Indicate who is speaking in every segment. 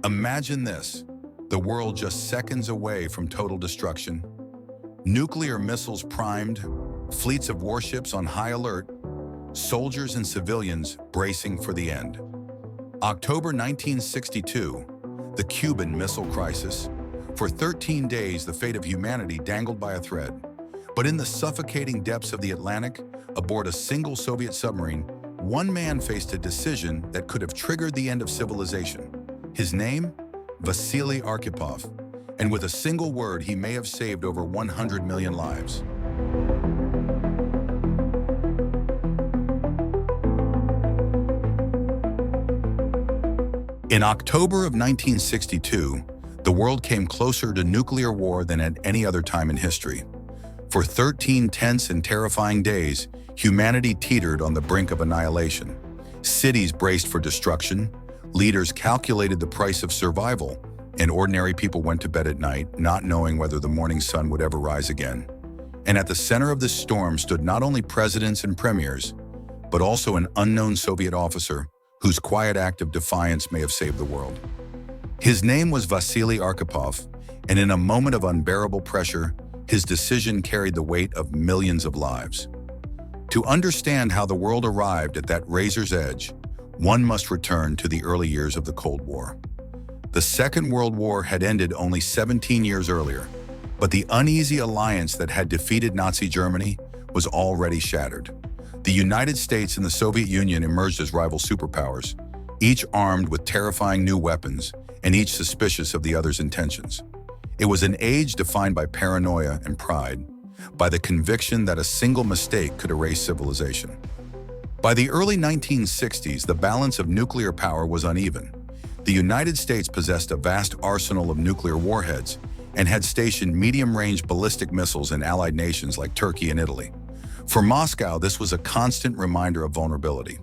Speaker 1: Imagine this, the world just seconds away from total destruction. Nuclear missiles primed, fleets of warships on high alert, soldiers and civilians bracing for the end. October 1962, the Cuban Missile Crisis. For 13 days, the fate of humanity dangled by a thread. But in the suffocating depths of the Atlantic, aboard a single Soviet submarine, one man faced a decision that could have triggered the end of civilization. His name? Vasili Arkhipov. And with a single word, he may have saved over 100 million lives. In October of 1962, the world came closer to nuclear war than at any other time in history. For 13 tense and terrifying days, humanity teetered on the brink of annihilation. Cities braced for destruction, leaders calculated the price of survival, and ordinary people went to bed at night not knowing whether the morning sun would ever rise again. And at the center of this storm stood not only presidents and premiers, but also an unknown Soviet officer whose quiet act of defiance may have saved the world. His name was Vasili Arkhipov, and in a moment of unbearable pressure, his decision carried the weight of millions of lives. To understand how the world arrived at that razor's edge, one must return to the early years of the Cold War. The Second World War had ended only 17 years earlier, but the uneasy alliance that had defeated Nazi Germany was already shattered. The United States and the Soviet Union emerged as rival superpowers, each armed with terrifying new weapons and each suspicious of the other's intentions. It was an age defined by paranoia and pride, by the conviction that a single mistake could erase civilization. By the early 1960s, the balance of nuclear power was uneven. The United States possessed a vast arsenal of nuclear warheads and had stationed medium-range ballistic missiles in allied nations like Turkey and Italy. For Moscow, this was a constant reminder of vulnerability.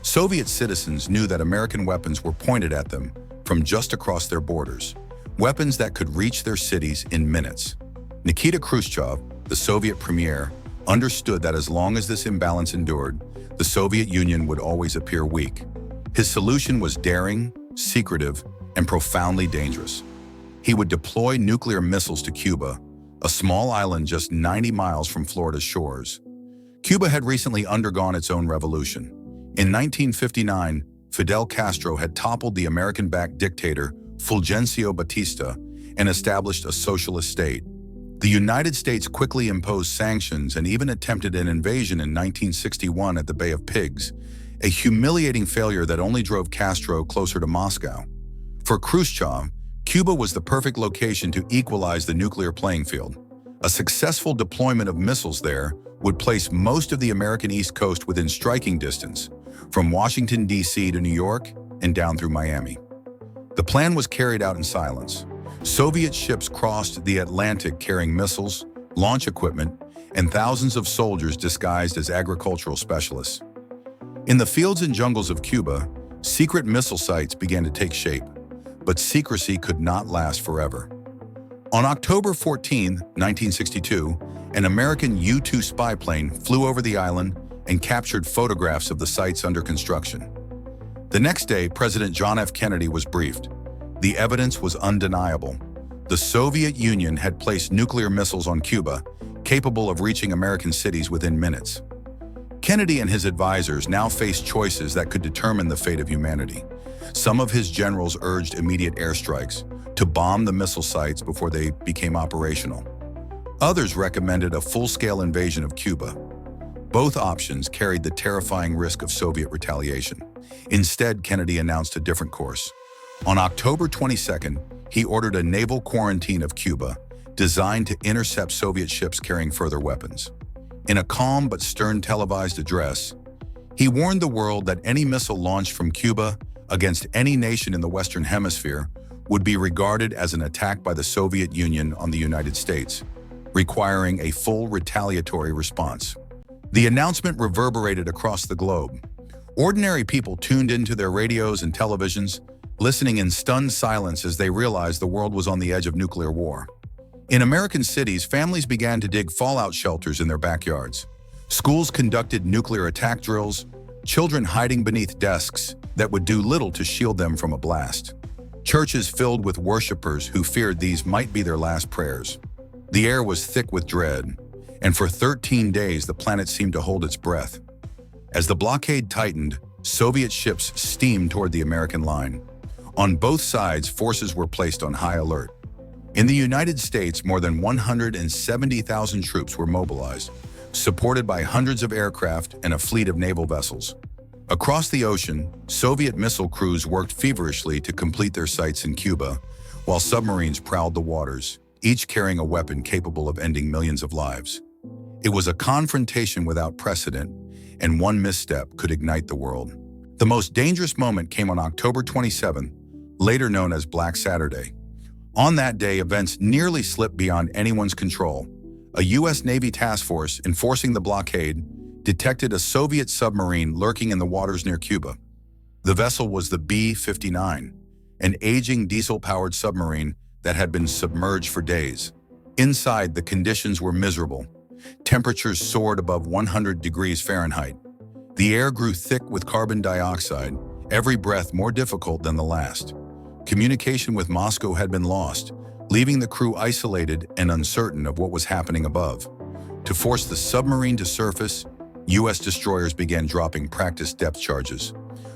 Speaker 1: Soviet citizens knew that American weapons were pointed at them from just across their borders, weapons that could reach their cities in minutes. Nikita Khrushchev, the Soviet premier, understood that as long as this imbalance endured, the Soviet Union would always appear weak. His solution was daring, secretive, and profoundly dangerous. He would deploy nuclear missiles to Cuba, a small island just 90 miles from Florida's shores. Cuba had recently undergone its own revolution. In 1959, Fidel Castro had toppled the American-backed dictator Fulgencio Batista and established a socialist state. The United States quickly imposed sanctions and even attempted an invasion in 1961 at the Bay of Pigs, a humiliating failure that only drove Castro closer to Moscow. For Khrushchev, Cuba was the perfect location to equalize the nuclear playing field. A successful deployment of missiles there would place most of the American East Coast within striking distance, from Washington, D.C. to New York and down through Miami. The plan was carried out in silence. Soviet ships crossed the Atlantic carrying missiles, launch equipment, and thousands of soldiers disguised as agricultural specialists. In the fields and jungles of Cuba, secret missile sites began to take shape, but secrecy could not last forever. On October 14, 1962, an American U-2 spy plane flew over the island and captured photographs of the sites under construction. The next day, President John F. Kennedy was briefed. The evidence was undeniable. The Soviet Union had placed nuclear missiles on Cuba, capable of reaching American cities within minutes. Kennedy and his advisors now faced choices that could determine the fate of humanity. Some of his generals urged immediate airstrikes to bomb the missile sites before they became operational. Others recommended a full-scale invasion of Cuba. Both options carried the terrifying risk of Soviet retaliation. Instead, Kennedy announced a different course. On October 22nd, he ordered a naval quarantine of Cuba, designed to intercept Soviet ships carrying further weapons. In a calm but stern televised address, he warned the world that any missile launched from Cuba against any nation in the Western Hemisphere would be regarded as an attack by the Soviet Union on the United States, requiring a full retaliatory response. The announcement reverberated across the globe. Ordinary people tuned into their radios and televisions, listening in stunned silence as they realized the world was on the edge of nuclear war. In American cities, families began to dig fallout shelters in their backyards. Schools conducted nuclear attack drills, children hiding beneath desks that would do little to shield them from a blast. Churches filled with worshippers who feared these might be their last prayers. The air was thick with dread, and for 13 days the planet seemed to hold its breath. As the blockade tightened, Soviet ships steamed toward the American line. On both sides, forces were placed on high alert. In the United States, more than 170,000 troops were mobilized, supported by hundreds of aircraft and a fleet of naval vessels. Across the ocean, Soviet missile crews worked feverishly to complete their sites in Cuba, while submarines prowled the waters, each carrying a weapon capable of ending millions of lives. It was a confrontation without precedent, and one misstep could ignite the world. The most dangerous moment came on October 27, later known as Black Saturday. On that day, events nearly slipped beyond anyone's control. A U.S. Navy task force enforcing the blockade detected a Soviet submarine lurking in the waters near Cuba. The vessel was the B-59, an aging diesel-powered submarine that had been submerged for days. Inside, the conditions were miserable. Temperatures soared above 100 degrees Fahrenheit. The air grew thick with carbon dioxide, every breath more difficult than the last. Communication with Moscow had been lost, leaving the crew isolated and uncertain of what was happening above. To force the submarine to surface, U.S. destroyers began dropping practice depth charges.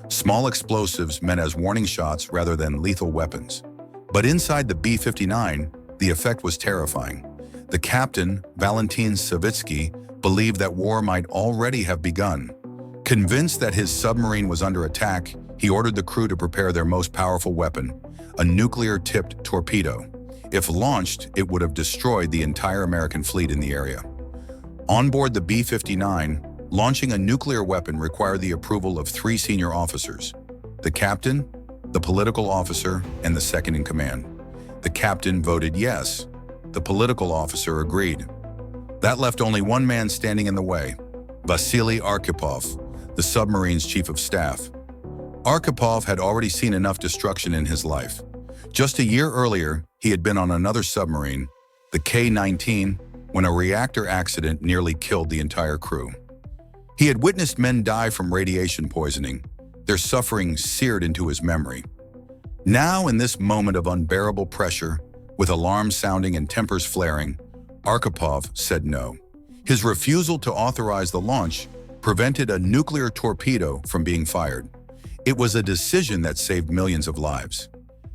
Speaker 1: Small explosives meant as warning shots rather than lethal weapons. But inside the B-59, the effect was terrifying. The captain, Valentin Savitsky, believed that war might already have begun. Convinced that his submarine was under attack, he ordered the crew to prepare their most powerful weapon, a nuclear-tipped torpedo. If launched, it would have destroyed the entire American fleet in the area. On board the B-59, launching a nuclear weapon required the approval of 3 senior officers: the captain, the political officer, and the second-in-command. The captain voted yes. The political officer agreed. That left only one man standing in the way: Vasili Arkhipov, the submarine's chief of staff. Arkhipov had already seen enough destruction in his life. Just a year earlier, he had been on another submarine, the K-19, when a reactor accident nearly killed the entire crew. He had witnessed men die from radiation poisoning, their suffering seared into his memory. Now, in this moment of unbearable pressure, with alarms sounding and tempers flaring, Arkhipov said no. His refusal to authorize the launch prevented a nuclear torpedo from being fired. It was a decision that saved millions of lives.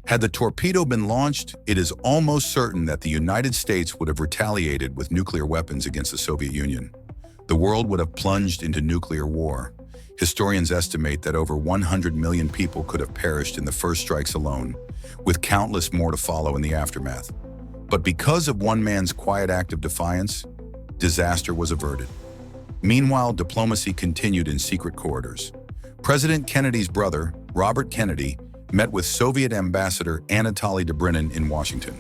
Speaker 1: Had the torpedo been launched, it is almost certain that the United States would have retaliated with nuclear weapons against the Soviet Union. The world would have plunged into nuclear war. Historians estimate that over 100 million people could have perished in the first strikes alone, with countless more to follow in the aftermath. But because of one man's quiet act of defiance, disaster was averted. Meanwhile, diplomacy continued in secret corridors. President Kennedy's brother, Robert Kennedy, met with Soviet Ambassador Anatoly Dobrynin in Washington.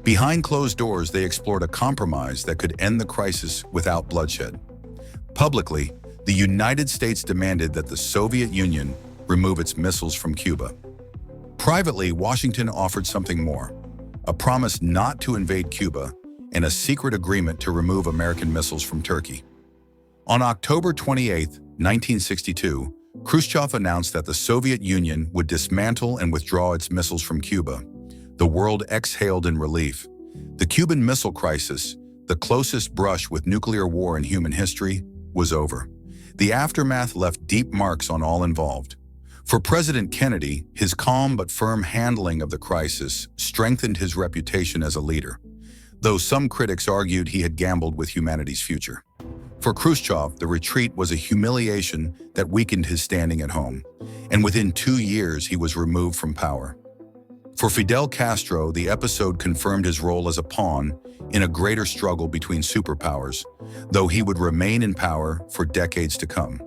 Speaker 1: Behind closed doors, they explored a compromise that could end the crisis without bloodshed. Publicly, the United States demanded that the Soviet Union remove its missiles from Cuba. Privately, Washington offered something more: a promise not to invade Cuba and a secret agreement to remove American missiles from Turkey. On October 28, 1962, Khrushchev announced that the Soviet Union would dismantle and withdraw its missiles from Cuba. The world exhaled in relief. The Cuban Missile Crisis, the closest brush with nuclear war in human history, was over. The aftermath left deep marks on all involved. For President Kennedy, his calm but firm handling of the crisis strengthened his reputation as a leader, though some critics argued he had gambled with humanity's future. For Khrushchev, the retreat was a humiliation that weakened his standing at home, and within 2 years he was removed from power. For Fidel Castro, the episode confirmed his role as a pawn in a greater struggle between superpowers, though he would remain in power for decades to come.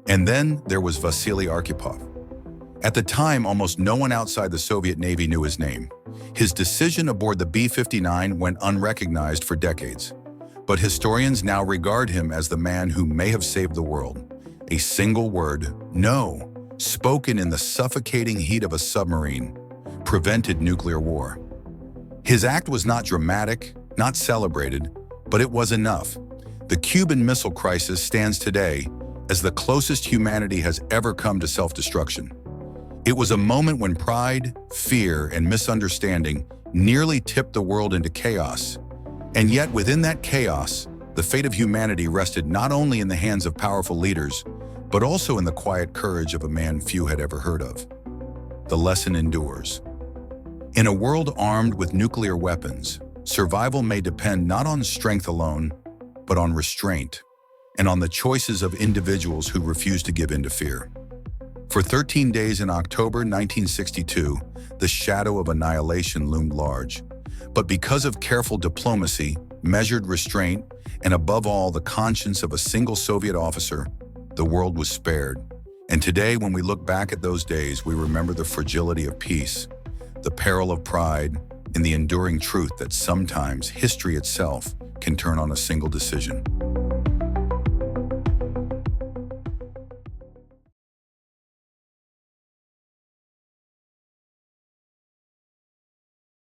Speaker 1: And then there was Vasili Arkhipov. At the time, almost no one outside the Soviet Navy knew his name. His decision aboard the B-59 went unrecognized for decades. But historians now regard him as the man who may have saved the world. A single word, no, spoken in the suffocating heat of a submarine, prevented nuclear war. His act was not dramatic, not celebrated, but it was enough. The Cuban Missile Crisis stands today as the closest humanity has ever come to self-destruction. It was a moment when pride, fear, and misunderstanding nearly tipped the world into chaos. And yet, within that chaos, the fate of humanity rested not only in the hands of powerful leaders, but also in the quiet courage of a man few had ever heard of. The lesson endures. In a world armed with nuclear weapons, survival may depend not on strength alone, but on restraint, and on the choices of individuals who refuse to give in to fear. For 13 days in October 1962, the shadow of annihilation loomed large. But because of careful diplomacy, measured restraint, and above all the conscience of a single Soviet officer, the world was spared. And today, when we look back at those days, we remember the fragility of peace, the peril of pride, and the enduring truth that sometimes history itself can turn on a single decision.